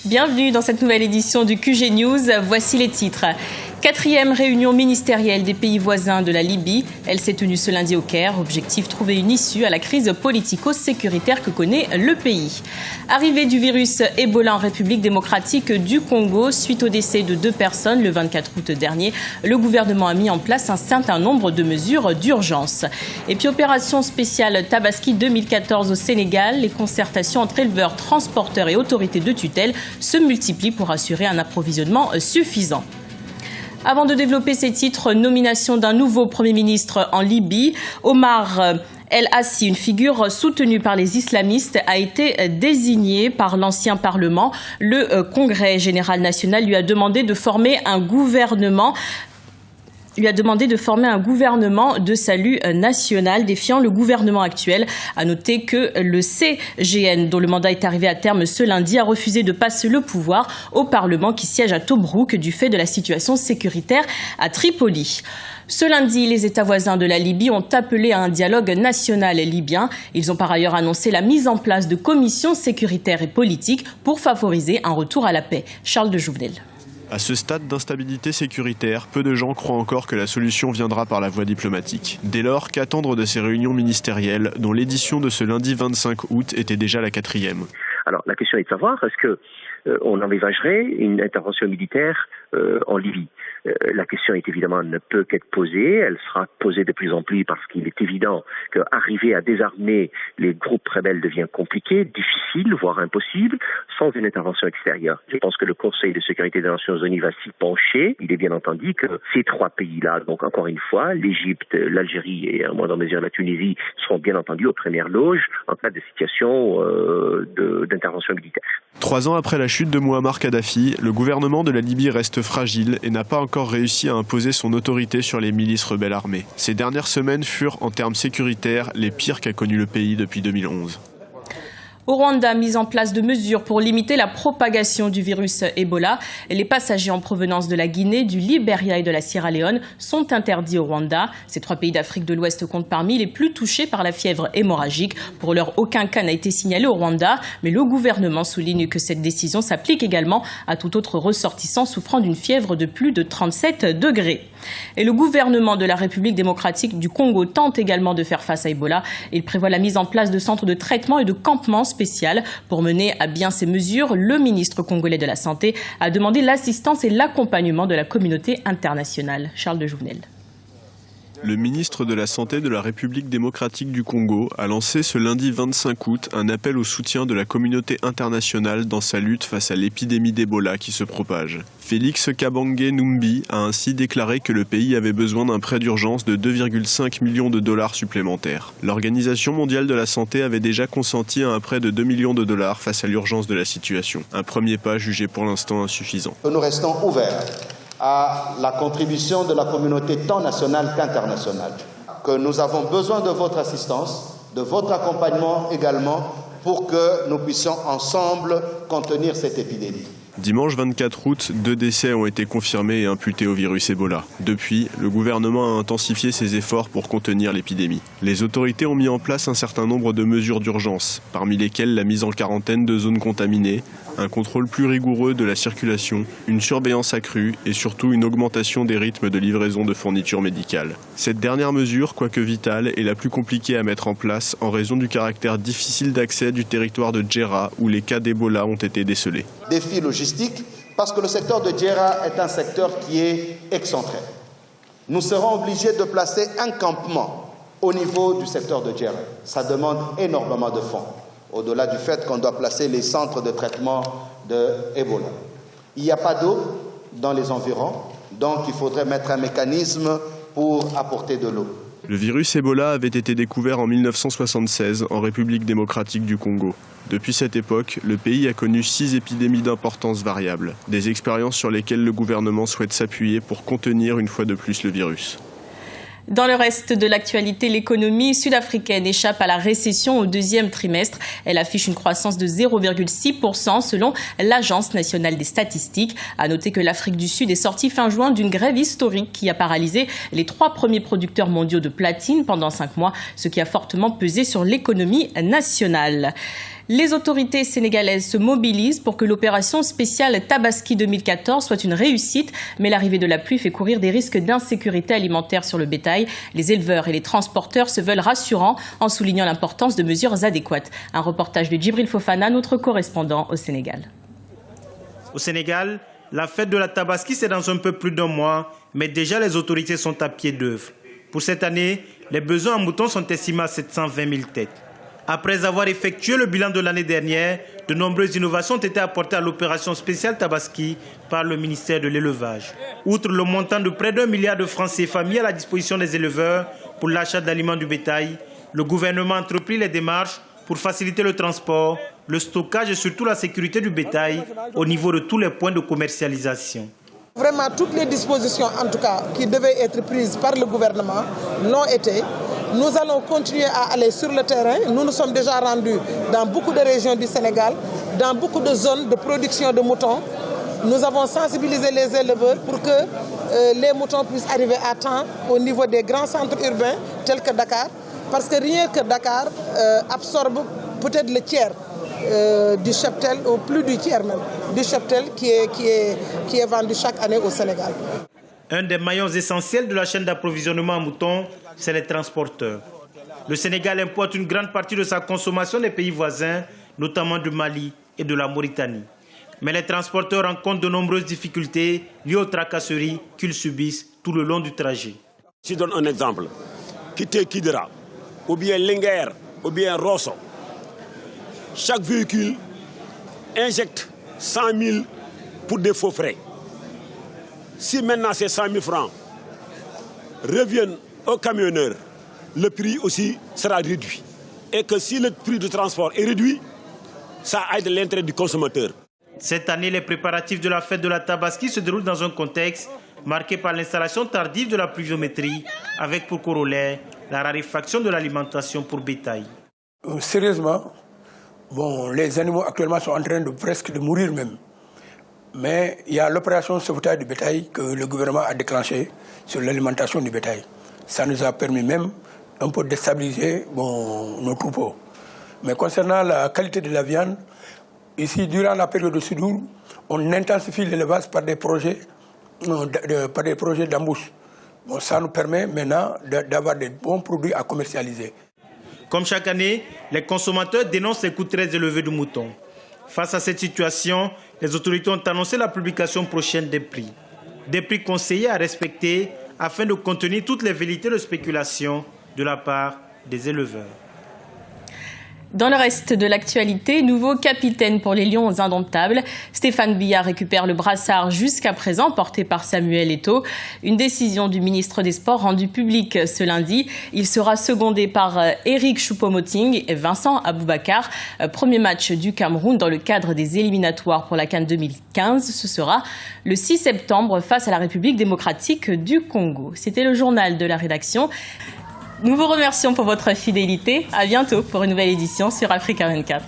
Bienvenue dans cette nouvelle édition du QG News. Voici les titres. 4e réunion ministérielle des pays voisins de la Libye. Elle s'est tenue ce lundi au Caire. Objectif, trouver une issue à la crise politico-sécuritaire que connaît le pays. Arrivée du virus Ebola en République démocratique du Congo. Suite au décès de 2 personnes le 24 août dernier, le gouvernement a mis en place un certain nombre de mesures d'urgence. Et puis opération spéciale Tabaski 2014 au Sénégal. Les concertations entre éleveurs, transporteurs et autorités de tutelle se multiplient pour assurer un approvisionnement suffisant. Avant de développer ces titres, nomination d'un nouveau Premier ministre en Libye, Omar El Hassi, une figure soutenue par les islamistes, a été désigné par l'ancien Parlement. Le Congrès général national lui a demandé de former un gouvernement de salut national, défiant le gouvernement actuel. À noter que le CGN, dont le mandat est arrivé à terme ce lundi, a refusé de passer le pouvoir au Parlement qui siège à Tobrouk du fait de la situation sécuritaire à Tripoli. Ce lundi, les États voisins de la Libye ont appelé à un dialogue national libyen. Ils ont par ailleurs annoncé la mise en place de commissions sécuritaires et politiques pour favoriser un retour à la paix. Charles de Jouvenel. À ce stade d'instabilité sécuritaire, peu de gens croient encore que la solution viendra par la voie diplomatique. Dès lors, qu'attendre de ces réunions ministérielles, dont l'édition de ce lundi 25 août était déjà la 4e? Alors, la question est de savoir, est-ce que on envisagerait une intervention militaire en Libye? La question est évidemment ne peut qu'être posée, elle sera posée de plus en plus parce qu'il est évident qu'arriver à désarmer les groupes rebelles devient compliqué, difficile, voire impossible, sans une intervention extérieure. Je pense que le Conseil de sécurité des Nations Unies va s'y pencher. Il est bien entendu que ces 3 pays-là, donc encore une fois, l'Égypte, l'Algérie et à moindre mesure la Tunisie, seront bien entendu aux premières loges en cas de situation d'intervention militaire. 3 ans après la chute de Mouammar Kadhafi, le gouvernement de la Libye reste fragile et n'a pas encore réussi à imposer son autorité sur les milices rebelles armées. Ces dernières semaines furent, en termes sécuritaires, les pires qu'a connu le pays depuis 2011. Au Rwanda, mise en place de mesures pour limiter la propagation du virus Ebola. Les passagers en provenance de la Guinée, du Libéria et de la Sierra Leone sont interdits au Rwanda. Ces 3 pays d'Afrique de l'Ouest comptent parmi les plus touchés par la fièvre hémorragique. Pour l'heure, aucun cas n'a été signalé au Rwanda, mais le gouvernement souligne que cette décision s'applique également à tout autre ressortissant souffrant d'une fièvre de plus de 37 degrés. Et le gouvernement de la République démocratique du Congo tente également de faire face à Ebola. Il prévoit la mise en place de centres de traitement et de campements spécial. Pour mener à bien ces mesures, le ministre congolais de la Santé a demandé l'assistance et l'accompagnement de la communauté internationale. Charles de Jouvenel. Le ministre de la Santé de la République démocratique du Congo a lancé ce lundi 25 août un appel au soutien de la communauté internationale dans sa lutte face à l'épidémie d'Ebola qui se propage. Félix Kabange Numbi a ainsi déclaré que le pays avait besoin d'un prêt d'urgence de 2,5 millions de dollars supplémentaires. L'Organisation mondiale de la santé avait déjà consenti à un prêt de 2 millions de dollars face à l'urgence de la situation. Un premier pas jugé pour l'instant insuffisant. Nous restons ouverts à la contribution de la communauté tant nationale qu'internationale. Que nous avons besoin de votre assistance, de votre accompagnement également, pour que nous puissions ensemble contenir cette épidémie. Dimanche 24 août, 2 décès ont été confirmés et imputés au virus Ebola. Depuis, le gouvernement a intensifié ses efforts pour contenir l'épidémie. Les autorités ont mis en place un certain nombre de mesures d'urgence, parmi lesquelles la mise en quarantaine de zones contaminées, un contrôle plus rigoureux de la circulation, une surveillance accrue et surtout une augmentation des rythmes de livraison de fournitures médicales. Cette dernière mesure, quoique vitale, est la plus compliquée à mettre en place en raison du caractère difficile d'accès du territoire de Djerra où les cas d'Ebola ont été décelés. Défi logistique, parce que le secteur de Djerra est un secteur qui est excentré. Nous serons obligés de placer un campement au niveau du secteur de Djerra. Ça demande énormément de fonds, au-delà du fait qu'on doit placer les centres de traitement de Ebola. Il n'y a pas d'eau dans les environs, donc il faudrait mettre un mécanisme pour apporter de l'eau. Le virus Ebola avait été découvert en 1976 en République démocratique du Congo. Depuis cette époque, le pays a connu 6 épidémies d'importance variable, des expériences sur lesquelles le gouvernement souhaite s'appuyer pour contenir une fois de plus le virus. Dans le reste de l'actualité, l'économie sud-africaine échappe à la récession au 2e trimestre. Elle affiche une croissance de 0,6% selon l'Agence nationale des statistiques. À noter que l'Afrique du Sud est sortie fin juin d'une grève historique qui a paralysé les 3 premiers producteurs mondiaux de platine pendant 5 mois, ce qui a fortement pesé sur l'économie nationale. Les autorités sénégalaises se mobilisent pour que l'opération spéciale Tabaski 2014 soit une réussite, mais l'arrivée de la pluie fait courir des risques d'insécurité alimentaire sur le bétail. Les éleveurs et les transporteurs se veulent rassurants en soulignant l'importance de mesures adéquates. Un reportage de Djibril Fofana, notre correspondant au Sénégal. Au Sénégal, la fête de la Tabaski, c'est dans un peu plus d'un mois, mais déjà les autorités sont à pied d'œuvre. Pour cette année, les besoins en moutons sont estimés à 720 000 têtes. Après avoir effectué le bilan de l'année dernière, de nombreuses innovations ont été apportées à l'opération spéciale Tabaski par le ministère de l'Élevage. Outre le montant de près d'1 milliard de francs CFA mis à la disposition des éleveurs pour l'achat d'aliments du bétail, le gouvernement a entrepris les démarches pour faciliter le transport, le stockage et surtout la sécurité du bétail au niveau de tous les points de commercialisation. Vraiment, toutes les dispositions, en tout cas, qui devaient être prises par le gouvernement l'ont été. Nous allons continuer à aller sur le terrain. Nous nous sommes déjà rendus dans beaucoup de régions du Sénégal, dans beaucoup de zones de production de moutons. Nous avons sensibilisé les éleveurs pour que les moutons puissent arriver à temps au niveau des grands centres urbains tels que Dakar. Parce que rien que Dakar absorbe peut-être le tiers du cheptel, ou plus du tiers même, du cheptel qui est vendu chaque année au Sénégal. Un des maillons essentiels de la chaîne d'approvisionnement en moutons, c'est les transporteurs. Le Sénégal importe une grande partie de sa consommation des pays voisins, notamment du Mali et de la Mauritanie. Mais les transporteurs rencontrent de nombreuses difficultés liées aux tracasseries qu'ils subissent tout le long du trajet. Je donne un exemple. Quitter Kidira, ou bien Linguère, ou bien Rosso. Chaque véhicule injecte 100 000 pour des faux frais. Si maintenant ces 100 000 francs reviennent aux camionneurs, le prix aussi sera réduit. Et que si le prix du transport est réduit, ça aide l'intérêt du consommateur. Cette année, les préparatifs de la fête de la Tabaski se déroulent dans un contexte marqué par l'installation tardive de la pluviométrie, avec pour corollaire la raréfaction de l'alimentation pour bétail. Sérieusement, les animaux actuellement sont en train de presque de mourir même. Mais il y a l'opération sauvetage du bétail que le gouvernement a déclenchée sur l'alimentation du bétail. Ça nous a permis même un peu de stabiliser nos troupeaux. Mais concernant la qualité de la viande, ici, durant la période de soudure, on intensifie l'élevage par des projets d'embauche. Ça nous permet maintenant d'avoir des bons produits à commercialiser. Comme chaque année, les consommateurs dénoncent les coûts très élevés du mouton. Face à cette situation, les autorités ont annoncé la publication prochaine des prix. Des prix conseillés à respecter afin de contenir toutes les velléités de spéculation de la part des éleveurs. Dans le reste de l'actualité, nouveau capitaine pour les Lions indomptables. Stéphane Biya récupère le brassard jusqu'à présent porté par Samuel Eto'o. Une décision du ministre des Sports rendue publique ce lundi. Il sera secondé par Eric Choupo-Moting et Vincent Aboubakar. Premier match du Cameroun dans le cadre des éliminatoires pour la CAN 2015. Ce sera le 6 septembre face à la République démocratique du Congo. C'était le journal de la rédaction. Nous vous remercions pour votre fidélité. À bientôt pour une nouvelle édition sur Africa 24.